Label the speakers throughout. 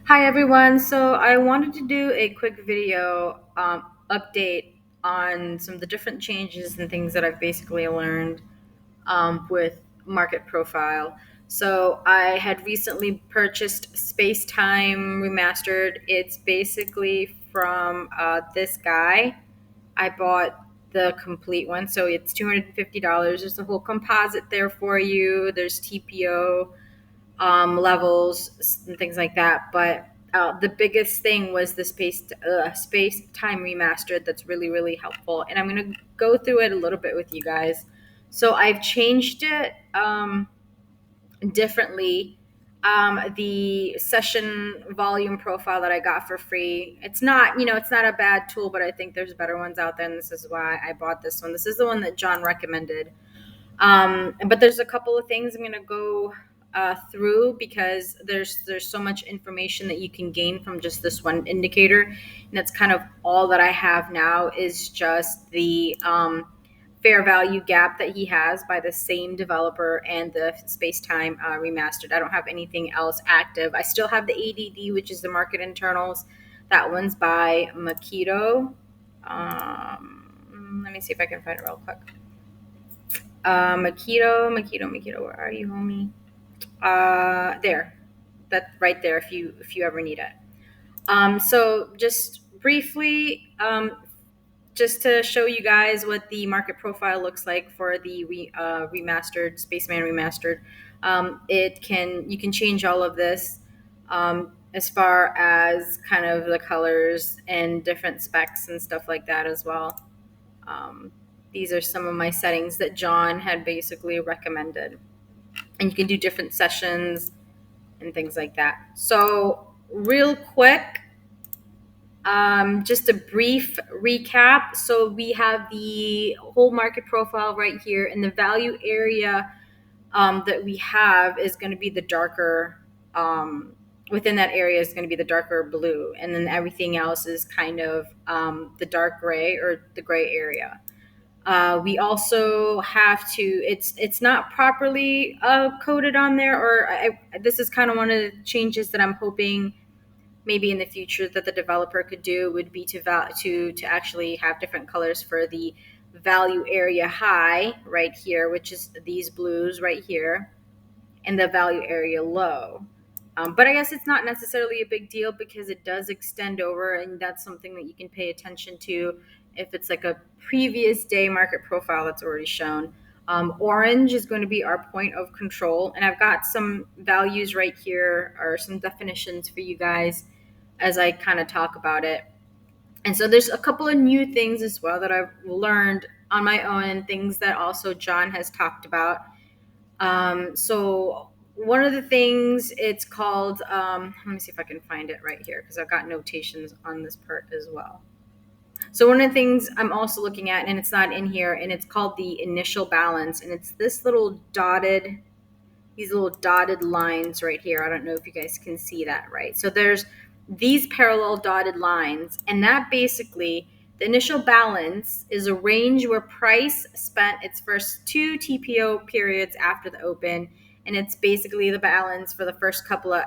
Speaker 1: Hi everyone. So I wanted to do a quick video update on some of the different changes and things that I've basically learned with market profile. So I had recently purchased Space Time Remastered. It's basically from this guy. I bought the complete one, so it's $250. There's a whole composite there for you. There's TPO levels and things like that. But the biggest thing was the space time remastered. That's really helpful, and I'm gonna go through it a little bit with you guys. So I've changed it differently. The session volume profile that I got for free. It's not, it's not a bad tool, but I think there's better ones out there, and this is why I bought this one. This is the one that John recommended. But there's a couple of things I'm going to go through because there's so much information that you can gain from just this one indicator, and that's kind of all that I have now is just the fair value gap that he has by the same developer and the space time remastered. I don't have anything else active. I still have the ADD, which is the market internals. That one's by Makito. Let me see if I can find it real quick. Makito, where are you, homie? There, that right there. If you ever need it. So just briefly, just to show you guys what the market profile looks like for the remastered Spaceman Remastered. You can change all of this as far as kind of the colors and different specs and stuff like that as well. Um, these are some of my settings that John had basically recommended. And you can do different sessions and things like that. So, real quick, just a brief recap. So, we have the whole market profile right here, and the value area that we have is going to be the darker. Within that area is going to be the darker blue, and then everything else is kind of the dark gray or the gray area. We also have to. It's not properly coded on there, or this is kind of one of the changes that I'm hoping maybe in the future that the developer could do would be to actually have different colors for the value area high right here, which is these blues right here, and the value area low. But I guess it's not necessarily a big deal because it does extend over, and that's something that you can pay attention to if it's like a previous day market profile that's already shown. Orange is going to be our point of control, and I've got some values right here or some definitions for you guys as I kind of talk about it. And so there's a couple of new things as well that I've learned on my own, things that also John has talked about. So one of the things it's called, let me see if I can find it right here because I've got notations on this part as well. So one of the things I'm also looking at, and it's not in here, and it's called the initial balance, and it's this these little dotted lines right here. I don't know if you guys can see that right. So there's these parallel dotted lines, and that basically the initial balance is a range where price spent its first two TPO periods after the open, and it's basically the balance for the first couple of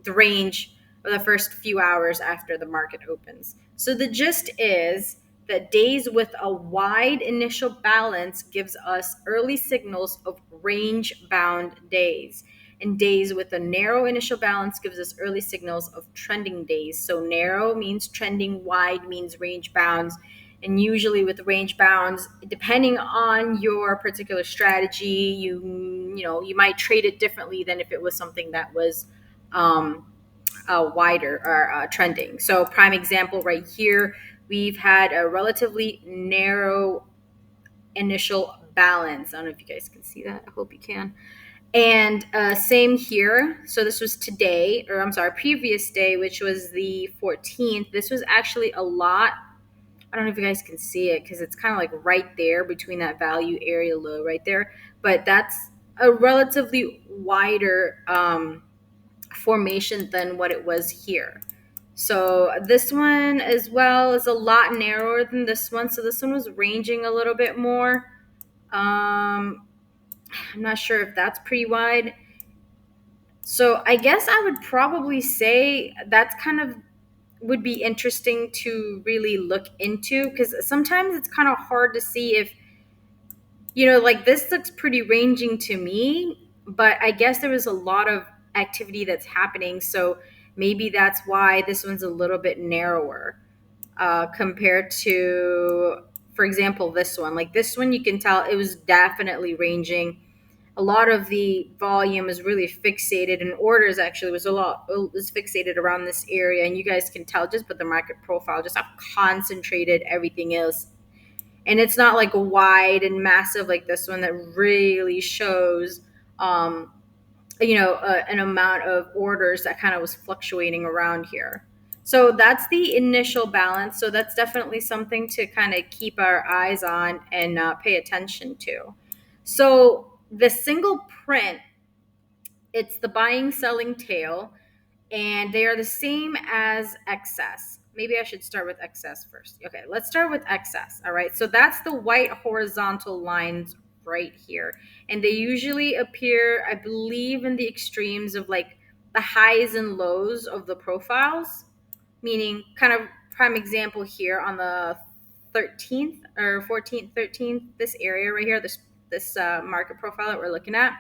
Speaker 1: the range for the first few hours after the market opens. So the gist is that days with a wide initial balance gives us early signals of range bound days, and days with a narrow initial balance gives us early signals of trending days. So narrow means trending, wide means range bounds. And usually with range bounds, depending on your particular strategy, you might trade it differently than if it was something that was wider or trending. So prime example right here, we've had a relatively narrow initial balance. I don't know if you guys can see that. I hope you can. And same here. So this was today, or I'm sorry, previous day, which was the 14th. This was actually a lot. I don't know if you guys can see it because it's kind of like right there between that value area low right there. But that's a relatively wider formation than what it was here. So this one as well is a lot narrower than this one. So this one was ranging a little bit more. I'm not sure if that's pretty wide. So I guess I would probably say that's kind of would be interesting to really look into, because sometimes it's kind of hard to see if, like this looks pretty ranging to me, but I guess there was a lot of activity that's happening. So maybe that's why this one's a little bit narrower compared to, for example, this one. Like this one, you can tell it was definitely ranging. A lot of the volume is really fixated, and orders actually was fixated around this area, and you guys can tell just by the market profile just how concentrated everything is. And it's not like wide and massive like this one that really shows um, an amount of orders that kind of was fluctuating around here. So that's the initial balance. So that's definitely something to kind of keep our eyes on and pay attention to. So the single print, it's the buying selling tail, and they are the same as excess. Maybe I should start with excess first. Okay, let's start with excess. All right, so that's the white horizontal lines right here. And they usually appear, I believe, in the extremes of like the highs and lows of the profiles, meaning kind of prime example here on the 13th or 14th, 13th, this area right here, this market profile that we're looking at.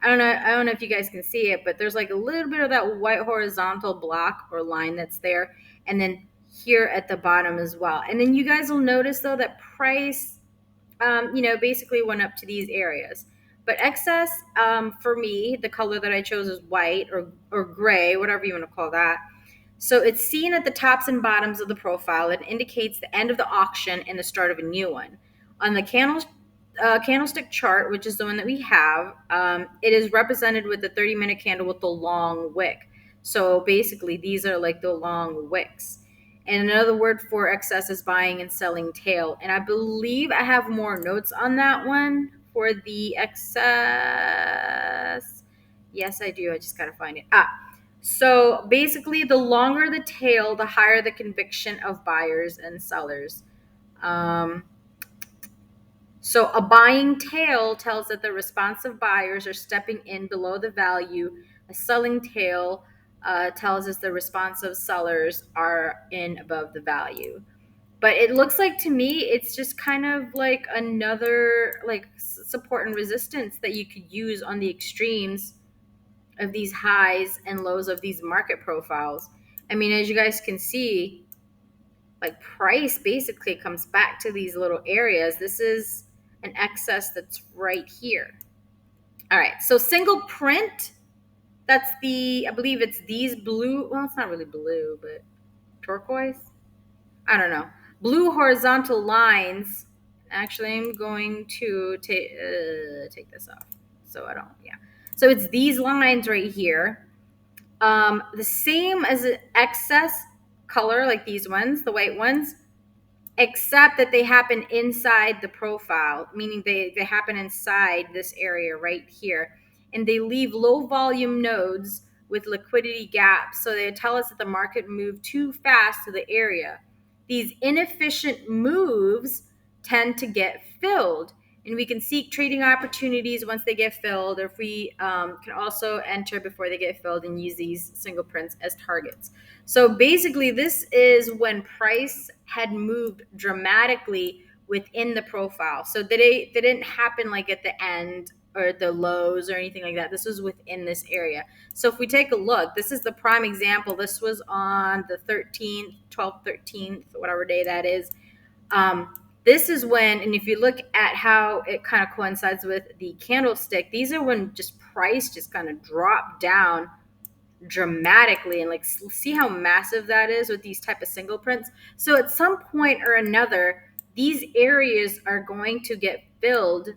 Speaker 1: I don't know if you guys can see it, but there's like a little bit of that white horizontal block or line that's there, and then here at the bottom as well. And then you guys will notice though that price, basically went up to these areas. But excess, for me, the color that I chose is white or gray, whatever you want to call that. So it's seen at the tops and bottoms of the profile. It indicates the end of the auction and the start of a new one. On the candlestick chart, which is the one that we have, it is represented with the 30-minute candle with the long wick. So basically, these are like the long wicks. And another word for excess is buying and selling tail. And I believe I have more notes on that one for the excess. Yes, I do. I just got to find it. So basically, the longer the tail, the higher the conviction of buyers and sellers. Um, so a buying tail tells that the responsive buyers are stepping in below the value. A selling tail tells us the responsive sellers are in above the value. But it looks like to me, it's just kind of like another like support and resistance that you could use on the extremes of these highs and lows of these market profiles. I mean, as you guys can see, like price basically comes back to these little areas. This is an excess that's right here. All right, so single print, that's I believe it's these blue, well, it's not really blue, but turquoise? I don't know. Blue horizontal lines. Actually, I'm going to take this off so I don't, yeah. So it's these lines right here. The same as an excess color, like these ones, the white ones, except that they happen inside the profile, meaning they happen inside this area right here. And they leave low volume nodes with liquidity gaps. So they tell us that the market moved too fast to the area. These inefficient moves tend to get filled, and we can seek trading opportunities once they get filled, or if we can also enter before they get filled and use these single prints as targets. So basically, this is when price had moved dramatically within the profile. So they didn't happen like at the end or the lows or anything like that. This was within this area. So if we take a look, this is the prime example. This was on the 13th, 12th, 13th, whatever day that is. This is when, and if you look at how it kind of coincides with the candlestick, these are when just price just kind of dropped down dramatically, and like see how massive that is with these type of single prints. So at some point or another, these areas are going to get filled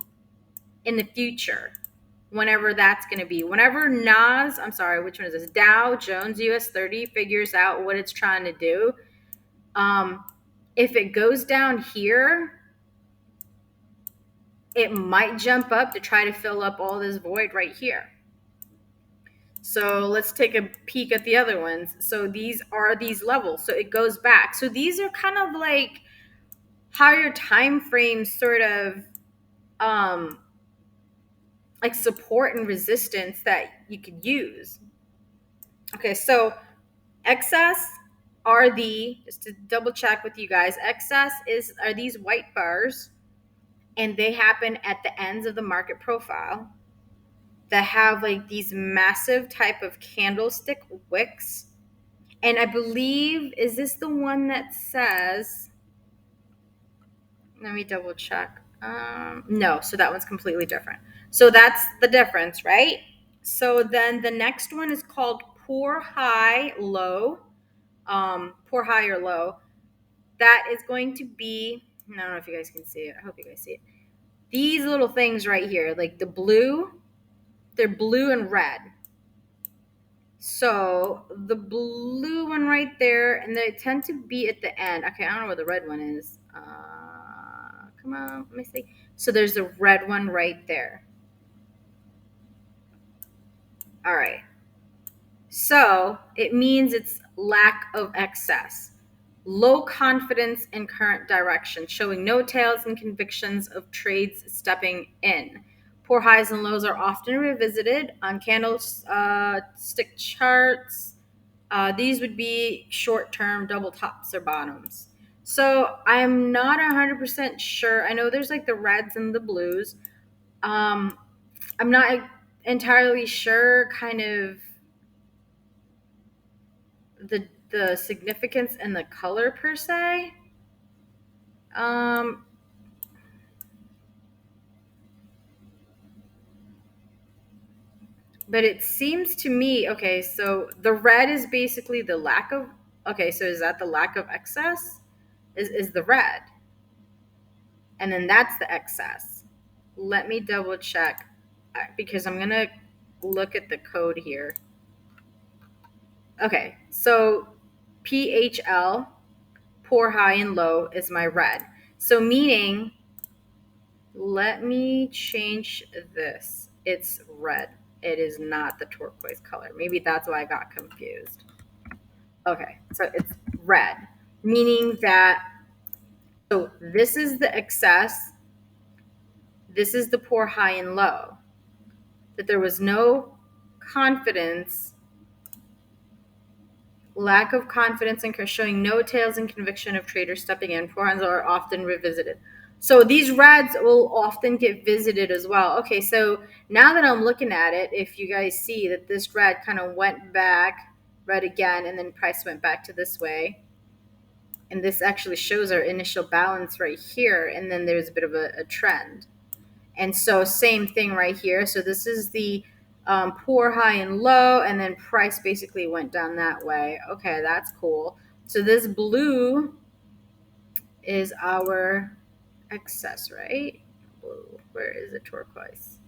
Speaker 1: in the future, whenever that's going to be. Whenever which one is this? Dow Jones US 30 figures out what it's trying to do. If it goes down here, it might jump up to try to fill up all this void right here. So let's take a peek at the other ones. So these are these levels. So it goes back. So these are kind of like higher time frames, sort of like support and resistance that you could use. Okay, so excess are the, just to double check with you guys, excess is are these white bars, and they happen at the ends of the market profile that have like these massive type of candlestick wicks. And I believe, is this the one that says, let me double check. No, so that one's completely different. So that's the difference, right? So then the next one is called poor high low, poor high or low. That is going to be, I don't know if you guys can see it. I hope you guys see it. These little things right here, like the blue, they're blue and red. So the blue one right there, and they tend to be at the end. Okay, I don't know where the red one is. Come on, let me see. So there's a red one right there. All right. So it means it's lack of excess, low confidence in current direction, showing no tails and convictions of trades stepping in. Poor highs and lows are often revisited on candlestick charts. These would be short term double tops or bottoms. So I'm not 100% sure. I know there's like the reds and the blues. Um, I'm not entirely sure kind of the significance and the color per se. Um, but it seems to me, okay, so the red is basically the lack of, okay, so is that the lack of excess? Is the red. And then that's the excess. Let me double check because I'm going to look at the code here. Okay, so PHL, poor, high, and low, is my red. So meaning, let me change this. It's red. It is not the turquoise color. Maybe that's why I got confused. Okay, so it's red, meaning that, so this is the excess, this is the poor, high, and low. That there was no confidence, lack of confidence, and showing no tails and conviction of traders stepping in. Forehands are often revisited. So these reds will often get visited as well. Okay, so now that I'm looking at it, if you guys see that this red kind of went back, red again, and then price went back to this way. And this actually shows our initial balance right here, and then there's a bit of a trend. And so same thing right here. So this is the poor, high, and low, and then price basically went down that way. Okay, that's cool. So this blue is our excess, right? Blue. Where is it? Turquoise.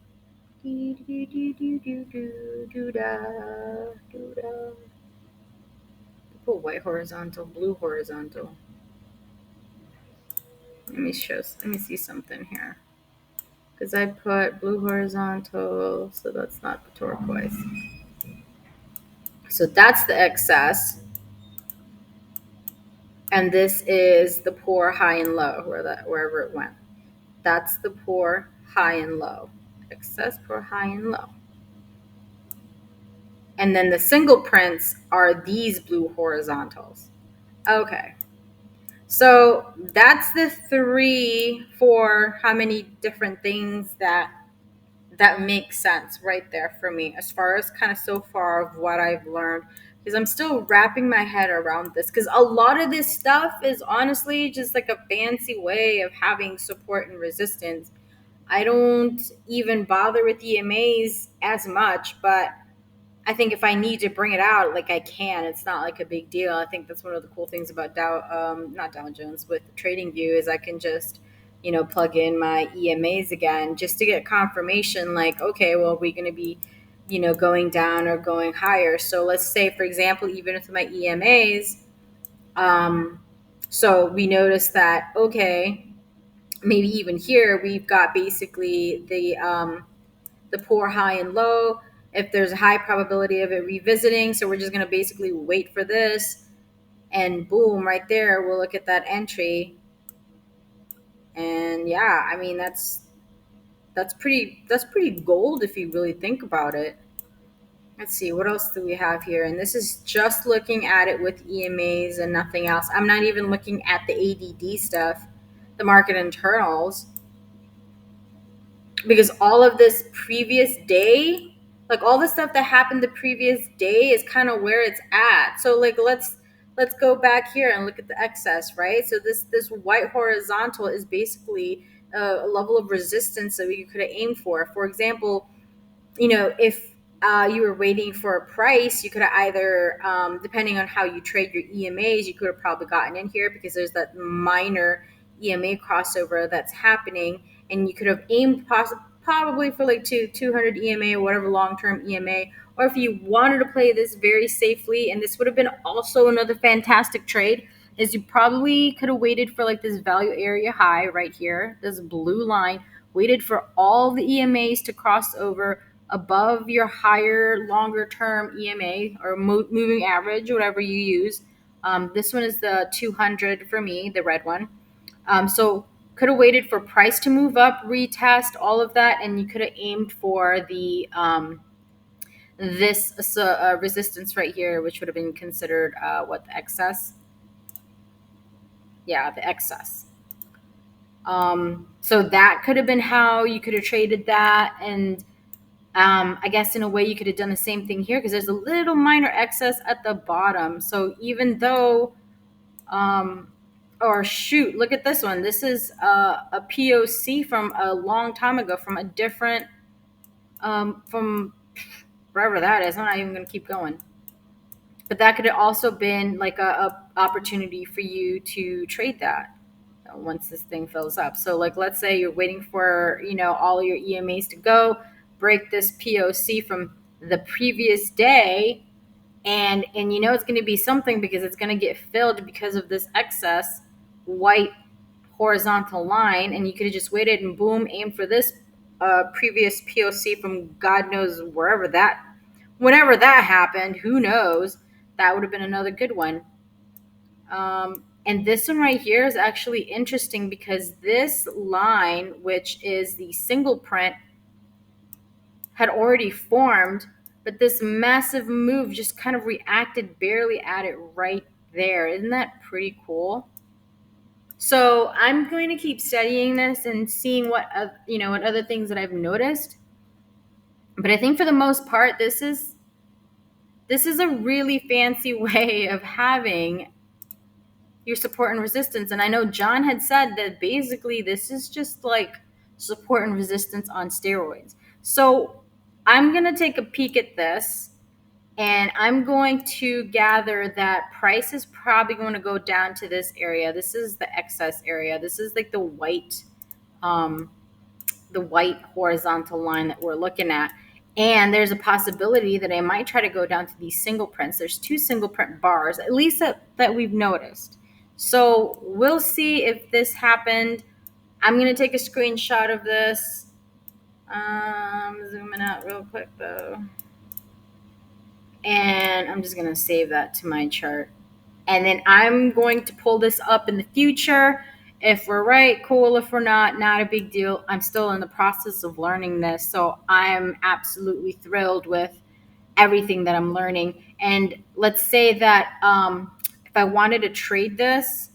Speaker 1: Put white horizontal, blue horizontal. Let me see something here. Because I put blue horizontal, so that's not the turquoise. So that's the excess. And this is the poor, high, and low, wherever it went. That's the poor, high, and low. Excess, poor, high, and low. And then the single prints are these blue horizontals. Okay. So that's the three for how many different things that makes sense right there for me as far as kind of so far of what I've learned, because I'm still wrapping my head around this, because a lot of this stuff is honestly just like a fancy way of having support and resistance. I don't even bother with EMAs as much, but I think if I need to bring it out, like I can. It's not like a big deal. I think that's one of the cool things about not Dow Jones, with TradingView, is I can just, plug in my EMAs again just to get confirmation. Like, okay, well, we're going to be, going down or going higher. So let's say, for example, even with my EMAs, so we notice that, okay, maybe even here we've got basically the poor, high, and low. If there's a high probability of it revisiting, so we're just going to basically wait for this, and boom, right there, we'll look at that entry. And yeah, I mean, that's pretty gold if you really think about it. Let's see, what else do we have here? And this is just looking at it with EMAs and nothing else. I'm not even looking at the ADD stuff, the market internals, because all of this previous day, like all the stuff that happened the previous day is kind of where it's at. So like let's go back here and look at the excess, right? So this white horizontal is basically a level of resistance that we could have aimed for. For example, if you were waiting for a price, you could have either, depending on how you trade your EMAs, you could have probably gotten in here because there's that minor EMA crossover that's happening, and you could have aimed probably for like 200 EMA or whatever long-term EMA. Or if you wanted to play this very safely, and this would have been also another fantastic trade, is you probably could have waited for like this value area high right here, this blue line, waited for all the EMAs to cross over above your higher, longer term EMA or moving average, whatever you use. This one is the 200 for me, the red one. So could have waited for price to move up, retest all of that, and you could have aimed for the this resistance right here, which would have been considered what, the excess? Yeah, the excess. So that could have been how you could have traded that, and I guess in a way you could have done the same thing here because there's a little minor excess at the bottom. So even though, or shoot, look at this one. This is a POC from a long time ago, from a different, from wherever that is. I'm not even going to keep going. But that could have also been like a opportunity for you to trade that once this thing fills up. So like let's say you're waiting for, all your EMAs to go, break this POC from the previous day, and it's going to be something because it's going to get filled because of this excess white horizontal line, and you could have just waited and boom, aim for this previous POC from God knows wherever that, whenever that happened, who knows, that would have been another good one. And this one right here is actually interesting because this line, which is the single print, had already formed, but this massive move just kind of reacted barely at it right there. Isn't that pretty cool? So I'm going to keep studying this and seeing what other things that I've noticed. But I think for the most part, this is a really fancy way of having your support and resistance. And I know John had said that basically this is just like support and resistance on steroids. So I'm going to take a peek at this, and I'm going to gather that price is probably going to go down to this area. This is the excess area. This is like um, the white horizontal line that we're looking at. And there's a possibility that I might try to go down to these single prints. There's two single print bars, at least that we've noticed. So we'll see if this happened. I'm going to take a screenshot of this. Zooming out real quick though. And I'm just going to save that to my chart. And then I'm going to pull this up in the future. If we're right, cool. If we're not a big deal. I'm still in the process of learning this. So I'm absolutely thrilled with everything that I'm learning. And let's say that if I wanted to trade this,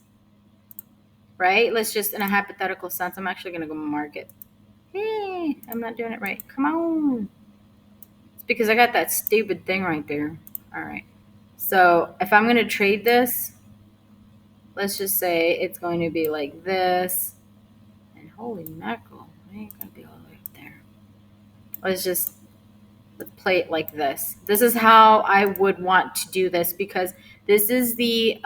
Speaker 1: right? Let's just, in a hypothetical sense, I'm actually going to go market. Hey, I'm not doing it right. Come on. It's because I got that stupid thing right there. All right. So if I'm going to trade this, let's just say it's going to be like this. And holy mackerel, I ain't going to be all the way up there. Let's play it like this. This is how I would want to do this because this is the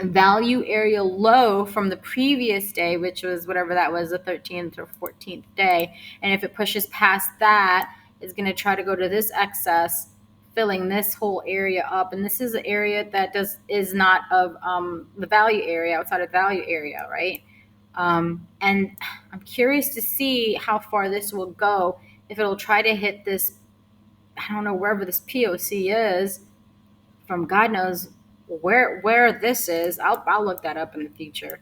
Speaker 1: value area low from the previous day, which was whatever that was, the 13th or 14th day. And if it pushes past that, it's going to try to go to this excess, filling this whole area up. And this is an area that is not of the value area, outside of value area, right? And I'm curious to see how far this will go. If it'll try to hit this, I don't know, wherever this POC is, from God knows where this is. I'll look that up in the future.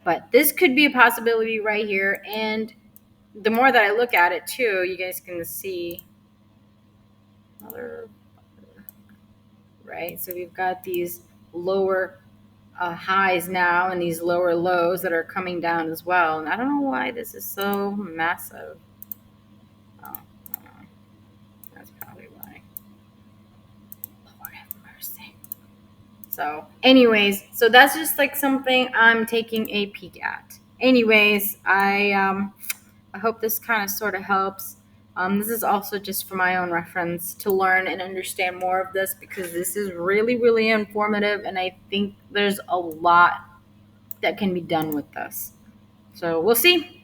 Speaker 1: But this could be a possibility right here. And the more that I look at it too, you guys can see Mother, right? So we've got these lower highs now and these lower lows that are coming down as well. And I don't know why this is so massive. Oh, that's probably why. Lord have mercy. So, anyways, so that's just like something I'm taking a peek at. Anyways, I hope this kind of sort of helps. This is also just for my own reference to learn and understand more of this because this is really, really informative, and I think there's a lot that can be done with this. So we'll see.